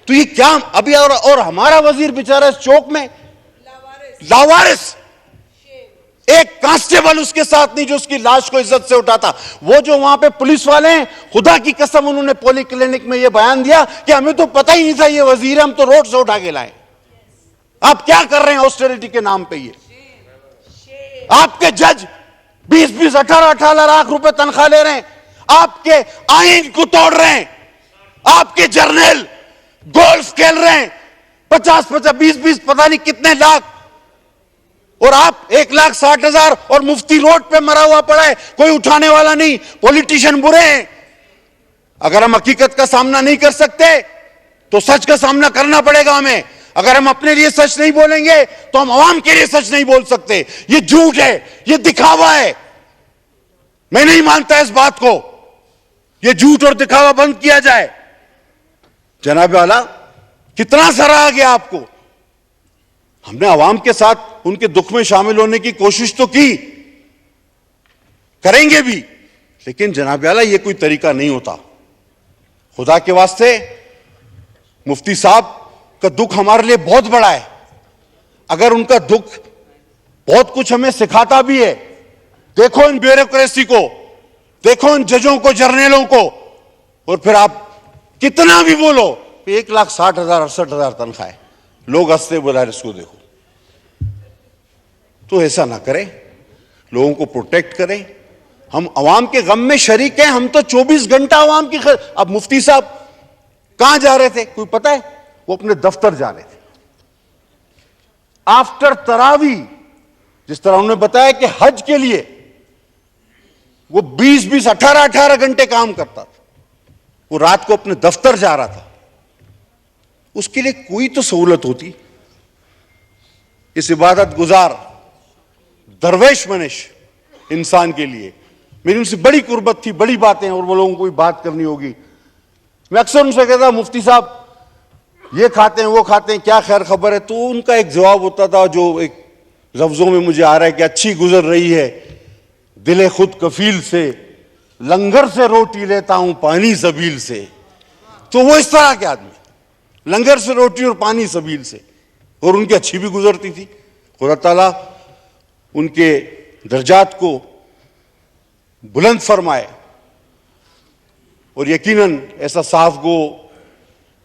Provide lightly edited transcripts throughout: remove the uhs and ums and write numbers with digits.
तो ये क्या अभी, और हमारा वजीर बेचारा इस चौक में लावारिस, एक कांस्टेबल उसके साथ नहीं जो उसकी लाश को इज्जत से उठाता। वो जो वहां पे पुलिस वाले हैं, खुदा की कसम उन्होंने पॉली क्लिनिक में ये बयान दिया कि हमें तो पता ही नहीं था ये वजीर है, हम तो रोड से उठा के लाए। आप क्या कर रहे हैं ऑस्टेरिटी के नाम पे? ये आपके जज 20-20, 18-18 लाख रुपए तनख्वाह ले रहे हैं, आपके आईन को तोड़ रहे हैं, आपके जर्नल गोल्फ खेल रहे हैं 50-50, 20-20 पता नहीं कितने लाख, और आप 1,60,000 और मुफ्ती रोड पे मरा हुआ पड़ा है, कोई उठाने वाला नहीं। पॉलिटिशियन बुरे हैं। अगर हम हकीकत का सामना नहीं कर सकते तो सच का सामना करना पड़ेगा हमें। अगर हम अपने लिए सच नहीं बोलेंगे तो हम आवाम के लिए सच नहीं बोल सकते। ये झूठ है, ये दिखावा है। मैं नहीं मानता इस बात को। ये झूठ और दिखावा बंद किया जाए। जनाब आला, कितना सराहा गया आपको। हमने आवाम के साथ उनके दुख में शामिल होने की कोशिश तो की, करेंगे भी, लेकिन जनाब आला ये कोई तरीका नहीं होता। खुदा के वास्ते, मुफ्ती साहब का दुख हमारे लिए बहुत बड़ा है। अगर उनका दुख बहुत कुछ हमें सिखाता भी है, देखो इन ब्यूरोक्रेसी को, देखो इन जजों को, जर्नलों को, और फिर आप कितना भी बोलो 1,60,000 68,000 तनख्वाह है, लोग हंसते बुलाए इसको देखो। तो ऐसा ना करें, लोगों को प्रोटेक्ट करें। हम अवाम के गम में शरीक हैं। हम तो 24 घंटा अवाम की अब मुफ्ती साहब कहां जा रहे थे कोई पता है? वो अपने दफ्तर जा रहे थे आफ्टर तरावी। जिस तरह उन्होंने बताया कि हज के लिए वो 20-20, 18-18 घंटे काम करता था, वो रात को अपने दफ्तर जा रहा था। उसके लिए कोई तो सहूलत होती। इस इबादत गुजार दरवेश मनिश इंसान के लिए मेरी उनसे बड़ी कुर्बत थी, बड़ी बातें, और वो लोगों को भी बात करनी होगी। मैं अक्सर उनसे कहता, मुफ्ती साहब ये खाते हैं, वो खाते हैं, क्या खैर खबर है? तो उनका एक जवाब होता था जो एक लफ्जों में मुझे आ रहा है कि अच्छी गुजर रही है, दिले खुद कफील से, लंगर से रोटी लेता हूं पानी सबील से। तो वो इस तरह के आदमी, लंगर से रोटी और पानी सबील से, और उनकी अच्छी भी गुजरती थी। खुदा ताला उनके दर्जात को बुलंद फरमाए, और यकीनन ऐसा साफ गो,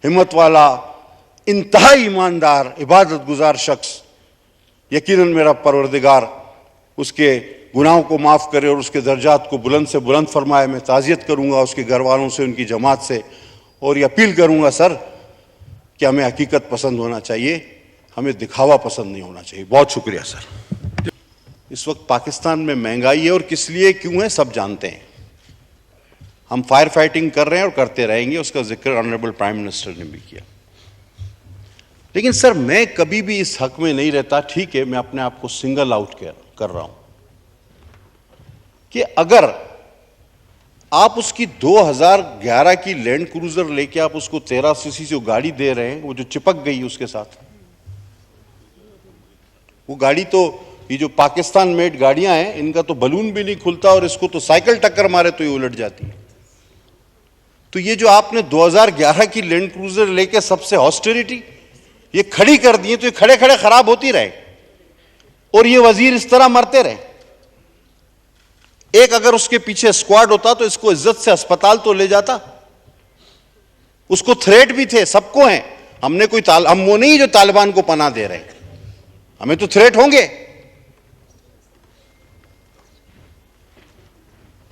हिम्मत वाला, इंतहाई ईमानदार, इबादत गुजार शख्स, यकीनन मेरा परवरदिगार उसके गुनाहों को माफ़ करे और उसके दर्जात को बुलंद से बुलंद फरमाए। मैं ताज़ियत करूँगा उसके घर वालों से, उनकी जमात से, और ये अपील करूँगा सर कि हमें हकीकत पसंद होना चाहिए, हमें दिखावा पसंद नहीं होना चाहिए। बहुत शुक्रिया सर। इस वक्त पाकिस्तान में महंगाई है, और किस लिए क्यों है सब जानते हैं। हम फायर फाइटिंग कर रहे हैं और करते रहेंगे, उसका जिक्र ऑनरेबल प्राइम मिनिस्टर ने भी किया। लेकिन सर मैं कभी भी इस हक में नहीं रहता, ठीक है मैं अपने आप को सिंगल आउट कर रहा हूं, कि अगर आप उसकी 2011 की लैंड क्रूजर लेके आप उसको 13 सीसी जो गाड़ी दे रहे हैं, वो जो चिपक गई उसके साथ, वो गाड़ी तो, ये जो पाकिस्तान मेड गाड़ियां हैं, इनका तो बलून भी नहीं खुलता, और इसको तो साइकिल टक्कर मारे तो ये उलट जाती है। तो ये जो आपने 2011 की लैंड क्रूजर लेके सबसे ऑस्टेरिटी ये खड़ी कर दी है, तो ये खड़े खड़े खराब होती रहे, और ये वजीर इस तरह मरते रहे। एक अगर उसके पीछे स्क्वाड होता तो इसको इज्जत से अस्पताल तो ले जाता। उसको थ्रेट भी थे, सबको हैं। हमने कोई हम वो नहीं जो तालिबान को पनाह दे रहे हैं, हमें तो थ्रेट होंगे।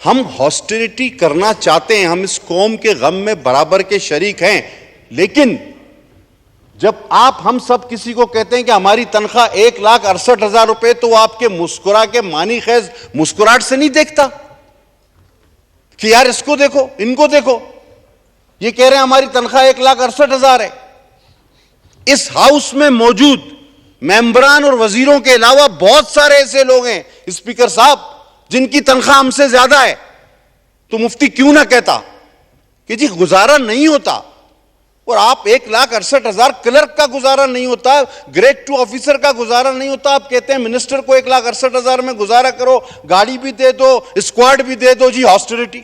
हम हॉस्टिलिटी करना चाहते हैं, हम इस कौम के गम में बराबर के शरीक हैं, लेकिन जब आप हम सब किसी को कहते हैं कि हमारी तनख्वाह 1,68,000 रुपए, तो आपके मुस्कुरा के मानी खैज मुस्कुराहट से नहीं देखता कि यार इसको देखो, इनको देखो, ये कह रहे हैं हमारी तनख्वाह 1,68,000 है। इस हाउस में मौजूद मेंबरान और वजीरों के अलावा बहुत सारे ऐसे लोग हैं स्पीकर साहब जिनकी तनख्वाह हमसे ज्यादा है। तो मुफ्ती क्यों ना कहता कि जी गुजारा नहीं होता, और आप 1,68,000 क्लर्क का गुजारा नहीं होता, ग्रेड 2 ऑफिसर का गुजारा नहीं होता, आप कहते हैं मिनिस्टर को 1,68,000 में गुजारा करो, गाड़ी भी दे दो, स्क्वाड भी दे दो, जी हॉस्टिलिटी।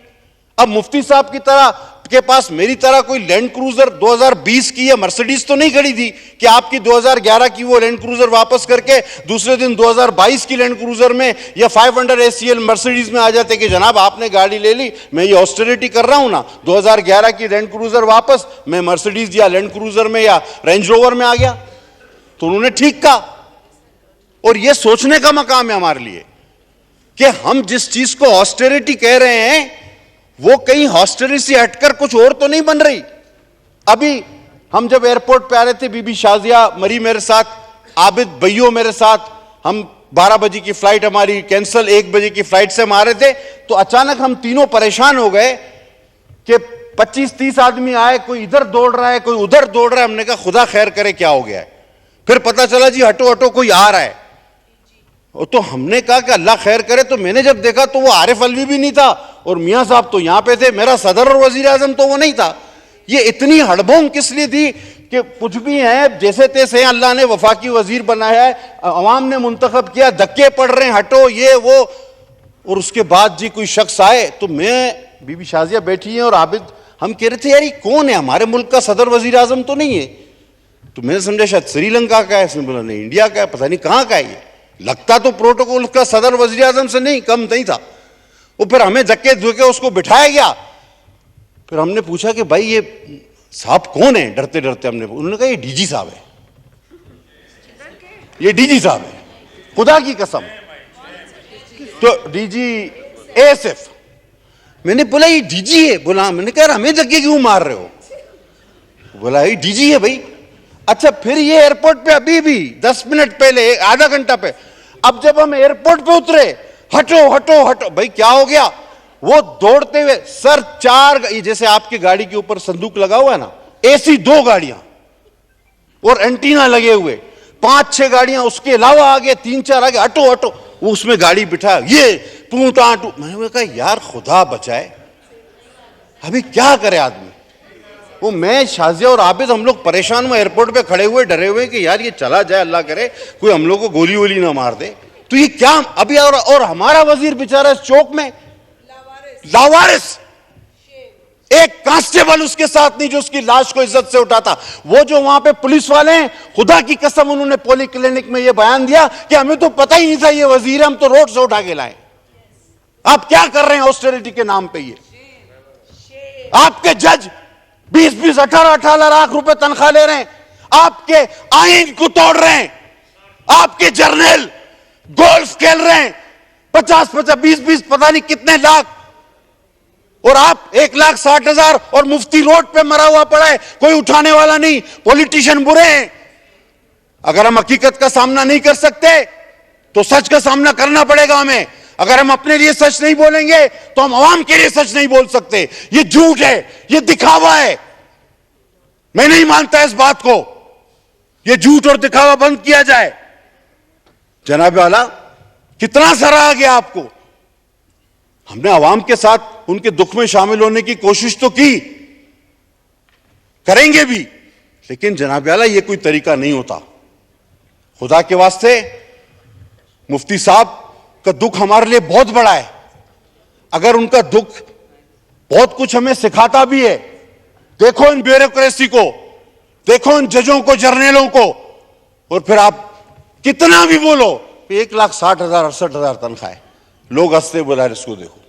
अब मुफ्ती साहब की तरह उनके पास मेरी तरह कोई लैंड क्रूजर 2020 की या मर्सिडीज तो नहीं खड़ी थी कि आपकी 2011 की वो लैंड क्रूजर वापस करके दूसरे दिन 2022 की लैंड क्रूजर में या 500 ACL मर्सिडीज में आ जाते कि जनाब आपने गाड़ी ले ली, मैं ये ऑस्टेरिटी कर रहा हूं ना, 2011 की लैंड क्रूजर वापस, मैं मर्सिडीज या लैंड क्रूजर में या रेंज रोवर में आ गया। तो उन्होंने ठीक कहा। और ये सोचने का मकाम है हमारे लिए कि हम जिस चीज को ऑस्टेरिटी कह रहे हैं वो कहीं हॉस्टेरिटी से हटकर कुछ और तो नहीं बन रही। अभी हम जब एयरपोर्ट पे आ रहे थे, बीबी शाजिया मरी मेरे साथ, आबिद भैयो मेरे साथ, हम 12 बजे की फ्लाइट हमारी कैंसिल, 1 बजे की फ्लाइट से हम आ रहे थे, तो अचानक हम तीनों परेशान हो गए कि 25-30 आदमी आए, कोई इधर दौड़ रहा है, कोई उधर दौड़ रहा है। हमने कहा खुदा खैर करे क्या हो गया है। फिर पता चला जी हटो हटो कोई आ रहा है। तो हमने कहा कि अल्लाह खैर करे। तो मैंने जब देखा तो वो आरिफ अलवी भी नहीं था और मियां साहब तो यहां पे थे, मेरा सदर और वजीर आजम तो वो नहीं था। ये इतनी हड़बोंग किस लिए थी कि कुछ भी है जैसे तैसे हैं, अल्लाह ने वफाकी वजीर बनाया है, अवाम ने मुंतखब किया, धक्के पड़ रहे हैं, हटो ये वो। और उसके बाद जी कोई शख्स आए तो मैं, बीबी शाजिया बैठी है और आबिद, हम कह रहे थे यार ये कौन है, हमारे मुल्क का सदर वजीर आजम तो नहीं है। तो मैंने समझा शायद श्रीलंका का है, इसने बोला नहीं इंडिया का है, पता नहीं कहां का है ये, लगता तो प्रोटोकॉल का सदर वजीर आजम से नहीं कम नहीं था। वो फिर हमें धक्के धुके उसको बिठाया गया। फिर हमने पूछा कि भाई ये साहब कौन है, डरते डरते हमने, उन्होंने कहा ये डीजी साहब है, ये डीजी साहब है, खुदा की कसम। तो डीजी ASF। मैंने बोला ये डीजी है, बोला मैंने कहा हमें धक्के क्यों मार रहे हो, बोला ये डीजी है भाई। अच्छा फिर ये एयरपोर्ट पे अभी भी 10 मिनट पहले, आधा घंटा पे, अब जब हम एयरपोर्ट पे उतरे, हटो हटो हटो, भाई क्या हो गया। वो दौड़ते हुए सर 4, जैसे आपकी गाड़ी के ऊपर संदूक लगा हुआ है ना, AC 2 गाड़ियां और एंटीना लगे हुए, 5-6 गाड़ियां उसके अलावा आगे, 3-4 आगे, हटो हटो। वो उसमें गाड़ी बिठा, ये टूटा टू। मैंने कहा यार खुदा बचाए, अभी क्या करे आदमी। वो मैं, शाजिया और आबिद हम लोग परेशान हुए, एयरपोर्ट पे खड़े हुए डरे हुए कि यार ये चला जाए, अल्लाह करे कोई हम लोग को गोली वोली ना मार दे। तो ये क्या अभी, और हमारा वजीर बेचारा इस चौक में लावारिस, एक कांस्टेबल उसके साथ नहीं जो उसकी लाश को इज्जत से उठाता। वो जो वहां पे पुलिस वाले हैं, खुदा की कसम उन्होंने पॉली क्लिनिक में ये बयान दिया कि हमें तो पता ही नहीं था ये वजीर है, हम तो रोड से उठा के लाए। आप क्या कर रहे हैं ऑस्टेरिटी के नाम पे। ये आपके जज 20-20, 18-18 लाख रुपए तनख्वाह ले रहे हैं, आपके आईन को तोड़ रहे हैं, आपके जर्नल गोल्फ खेल रहे हैं 50-50, 20-20 पता नहीं कितने लाख, और आप 1,60,000 और मुफ्ती रोड पे मरा हुआ पड़ा है, कोई उठाने वाला नहीं। पॉलिटिशियन बुरे हैं। अगर हम हकीकत का सामना नहीं कर सकते तो सच का सामना करना पड़ेगा हमें। अगर हम अपने लिए सच नहीं बोलेंगे तो हम आवाम के लिए सच नहीं बोल सकते। ये झूठ है, ये दिखावा है। मैं नहीं मानता इस बात को, ये झूठ और दिखावा बंद किया जाए। जनाब आला कितना सराहा गया आपको, हमने आवाम के साथ उनके दुख में शामिल होने की कोशिश तो की, करेंगे भी, लेकिन जनाब आला ये कोई तरीका नहीं होता। खुदा के वास्ते मुफ्ती साहब का दुख हमारे लिए बहुत बड़ा है। अगर उनका दुख बहुत कुछ हमें सिखाता भी है, देखो इन ब्यूरोक्रेसी को, देखो इन जजों को, जर्नलों को, और फिर आप कितना भी बोलो 1,60,000 68,000 तनख्वाह है, लोग हंसते बोला इसको देखो।